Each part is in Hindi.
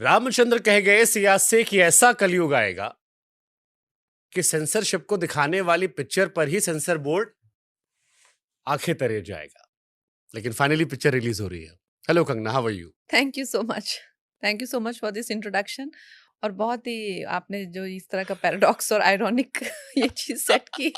रामचंद्र कह गए सियाज से कि ऐसा कलयुग आएगा कि सेंसरशिप को दिखाने वाली पिक्चर पर ही सेंसर बोर्ड आंखें तरे जाएगा। लेकिन फाइनली पिक्चर रिलीज हो रही है। Hello Kangana, how are you? Thank you so much. Thank you so much for this introduction. और बहुत ही आपने जो इस तरह का पैराडॉक्स और आयरॉनिक ये चीज़ सेट की।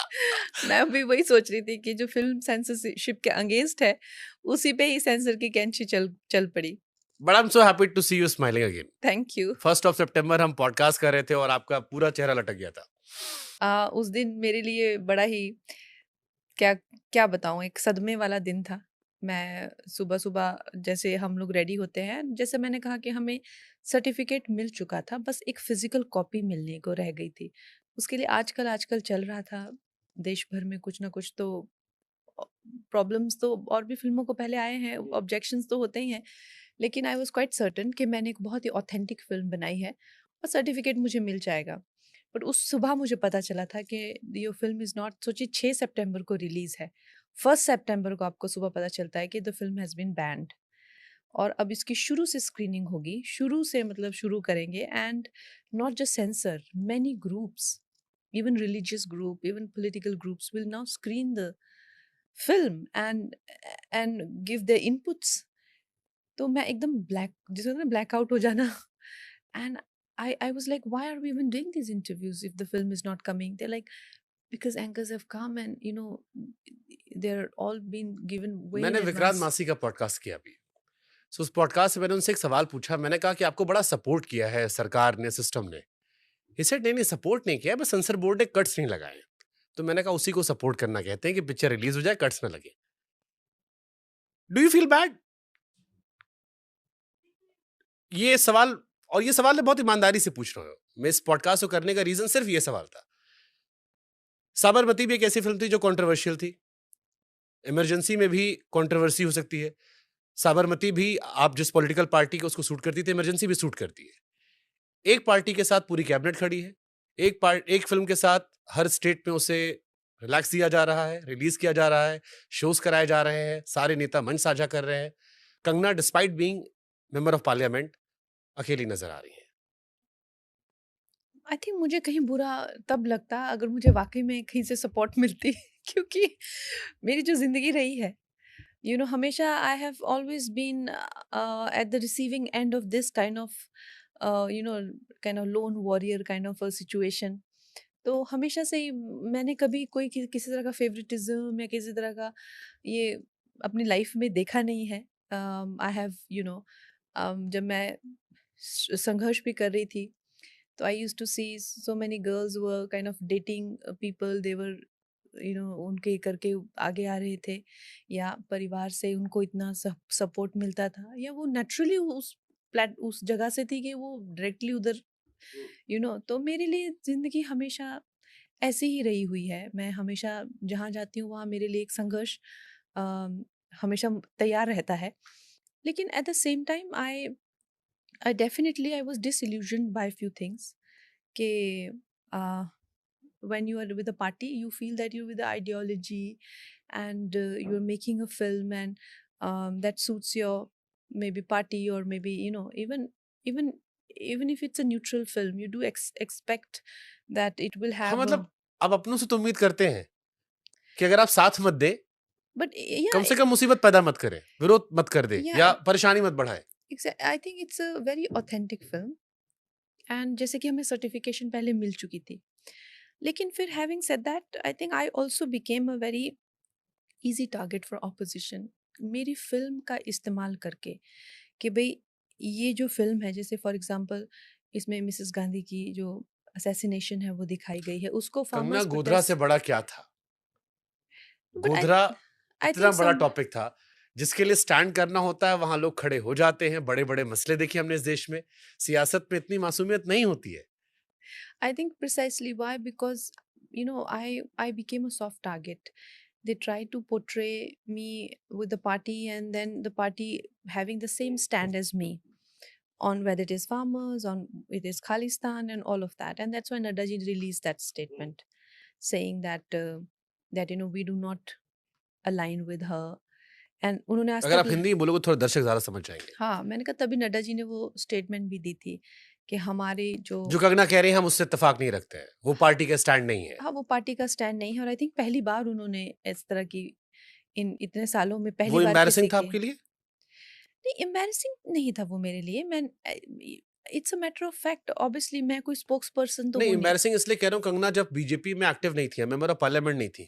मैं भी वही सोच रही थी कि जो फिल्म सेंसरशिप के अगेंस्ट है, उसी पे ही सेंसर की कैंची चल चल पड़ी। But I am so happy to see you smiling again. Thank you. 1 सितंबर हम पॉडकास्ट कर रहे थे और आपका पूरा चेहरा लटक गया था। उस दिन मेरे लिए बड़ा ही क्या क्या बताऊँ, एक सदमे वाला दिन था। मैं सुबह-सुबह जैसे हम लोग रेडी होते हैं, जैसे मैंने कहा कि हमें सर्टिफ़िकेट मिल चुका था, बस एक फ़िज़िकल कॉपी मिलने को रह गई थी। उसके लिए आजकल आजकल चल रहा था, देश भर में कुछ ना कुछ तो अ, प्रॉब्लम्स तो और भी फ़िल्मों को पहले आए हैं, ऑब्जेक्शंस तो होते ही हैं। लेकिन आई वाज़ क्वाइट सर्टेन कि मैंने एक बहुत ही ऑथेंटिक फ़िल्म बनाई है और सर्टिफ़िकेट मुझे मिल जाएगा। बट उस सुबह मुझे पता चला था कि ये फ़िल्म इज़ नॉट, सोचिए 6 सितंबर को रिलीज़ है। 1 सितंबर को आपको सुबह पता चलता है कि the film has been banned और अब इसकी शुरू से स्क्रीनिंग होगी, शुरू से मतलब शुरू करेंगे and not just sensor, many groups, even religious group, even political groups will now screen the film and give their inputs. तो मैं एकदम ब्लैक, जिसे होता है ना ब्लैकआउट हो जाना। And I was like, why are we even doing these interviews if the film is not coming? They're like, because anchors have come and they're all been given way मैंने in विक्रांत advance. मासी का पॉडकास्ट किया अभी। उस पॉडकास्ट में मैंने उनसे एक सवाल पूछा। मैंने कहा कि आपको बड़ा सपोर्ट किया है सरकार ने, सिस्टम ने। ही सेड नहीं नहीं, सपोर्ट नहीं किया, बस सेंसर बोर्ड ने कट्स नहीं लगाए। तो मैंने कहा उसी को सपोर्ट करना कहते हैं कि पिक्चर रिलीज हो जाए, कट्स ना लगे। Do you feel bad? ये सवाल, और ये सवाल मैं बहुत ईमानदारी से पूछ रहा हूँ। मैं इस पॉडकास्ट को करने का रीजन सिर्फ ये सवाल था। साबरमती भी एक ऐसी फिल्म थी जो कंट्रोवर्शियल थी। इमरजेंसी में भी कंट्रोवर्सी हो सकती है। साबरमती भी आप जिस पॉलिटिकल पार्टी को उसको सूट करती थी, इमरजेंसी भी सूट करती है। एक पार्टी के साथ पूरी कैबिनेट खड़ी है। एक फिल्म के साथ हर स्टेट में उसे रिलैक्स दिया जा रहा है, रिलीज किया जा रहा है, शोज कराए जा रहे हैं, सारे नेता मंच साझा कर रहे हैं। Kangana despite being member of parliament अकेली नजर आ रही है। आई थिंक मुझे कहीं बुरा तब लगता अगर मुझे वाकई में कहीं से सपोर्ट मिलती। क्योंकि मेरी जो ज़िंदगी रही है, हमेशा I have always been at the receiving end of this kind of lone warrior kind of a situation. तो हमेशा से ही मैंने कभी कोई किसी तरह का फेवरेटिज्म या किसी तरह का ये अपनी लाइफ में देखा नहीं है। आई हैव जब मैं संघर्ष भी कर रही थी, तो I used to see so many girls were kind of dating people, they were उनके करके आगे आ रहे थे, या परिवार से उनको इतना सपोर्ट मिलता था, या वो नेचुरली उस जगह से थी कि वो डायरेक्टली उधर तो मेरे लिए ज़िंदगी हमेशा ऐसी ही रही हुई है। मैं हमेशा जहाँ जाती हूँ वहाँ मेरे लिए एक संघर्ष हमेशा तैयार रहता है। लेकिन at the same time I definitely I was disillusioned by few things कि uh, when you are with a party you feel that you're with the ideology and you're making a film and that suits your maybe party, or maybe even even if it's a neutral film you do expect that it will हाँ, have a मतलब अब अपनों से तो उम्मीद करते हैं कि अगर आप साथ मत दें, but कम yeah, से कम मुसीबत पैदा मत करें, विरोध मत कर दे yeah, या परेशानी मत बढ़ाए। I think it's a very authentic film and जैसे कि हमें सर्टिफिकेशन पहले मिल चुकी थी। लेकिन फिर having said that I think I also became a very easy target for opposition मेरी फिल्म का इस्तेमाल करके, कि भाई ये जो फिल्म है, जैसे फॉर एग्जांपल इसमें मिसेस गांधी की जो असैसिनेशन है वो दिखाई गई है, उसको कंगना, फार्मर्स गोधरा से प्रोटेस्ट। बड़ा क्या था? बट आई गोधरा आई इतना थिंक बड़ा सम टॉपिक था जिसके लिए स्टैंड करना होता है, वहां लोग खड़े हो जाते हैं। बड़े बड़े मसले देखे हमने इस देश में। सियासत में इतनी मासूमियत नहीं होती है। I think precisely why, because I became a soft target. They try to portray me with the party, and then the party having the same stand as me on whether it is farmers, on it is Khalistan, and all of that. And that's when Nadaji released that statement saying that we do not align with her, and उन्होंने आज अगर तक आप हिंदी में बोलोगे थोड़ा दर्शक ज़्यादा समझ जाएँगे। हाँ, मैंने कहा तभी नड्डा जी ने वो स्टेटमेंट भी दी थी कि हमारी जो जो कंगना कह रही हैं हम उससे इत्तेफ़ाक नहीं रखते हैं। वो पार्टी का स्टैंड नहीं है। हाँ, वो पार्टी का स्टैंड नहीं है और आई थिंक पहली बार उन्होंने इस तरह की इन इतने सालों में पहली वो बार एम्बैरेसिंग किसी था के आपके लिए? नहीं एम्बैरेसिंग नहीं था वो मेरे लिए it's a matter of fact obviously मैं कोई स्पोक्स पर्सन तो नहीं, हूँ नहीं। एम्बैरेसिंग इसलिए कह रहा हूँ कंगना जब बीजेपी में एक्टिव नहीं थी, मेंबर ऑफ पार्लियामेंट नहीं थी,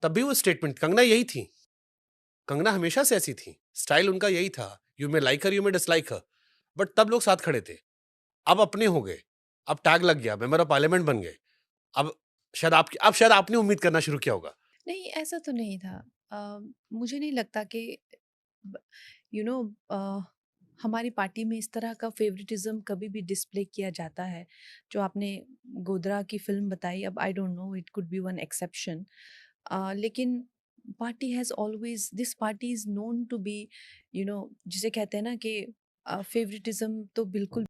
तब भी वो स्टेटमेंट कंगना यही थी। कंगना हमेशा से ऐसी थी। स्टाइल उनका यही था। You may like her, you may dislike her, but तब लोग साथ खड़े थे। अब अपने हो गए। अब टैग लग गया, मेंबर ऑफ पार्लियामेंट बन गए। अब शायद आपने उम्मीद करना शुरू किया होगा। नहीं ऐसा तो नहीं था। मुझे नहीं लगता कि यू नो हमारी पार्टी में इस तरह का फेवरेटिज्म कभी भी डिस्प्ले किया जाता है जो आपने गोदरा की फिल्म बताई। अब I don't know it could be one exception लेकिन party has always this party is known to be जिसे कहते हैं ना कि फेवरेटिज्म तो बिल्कुल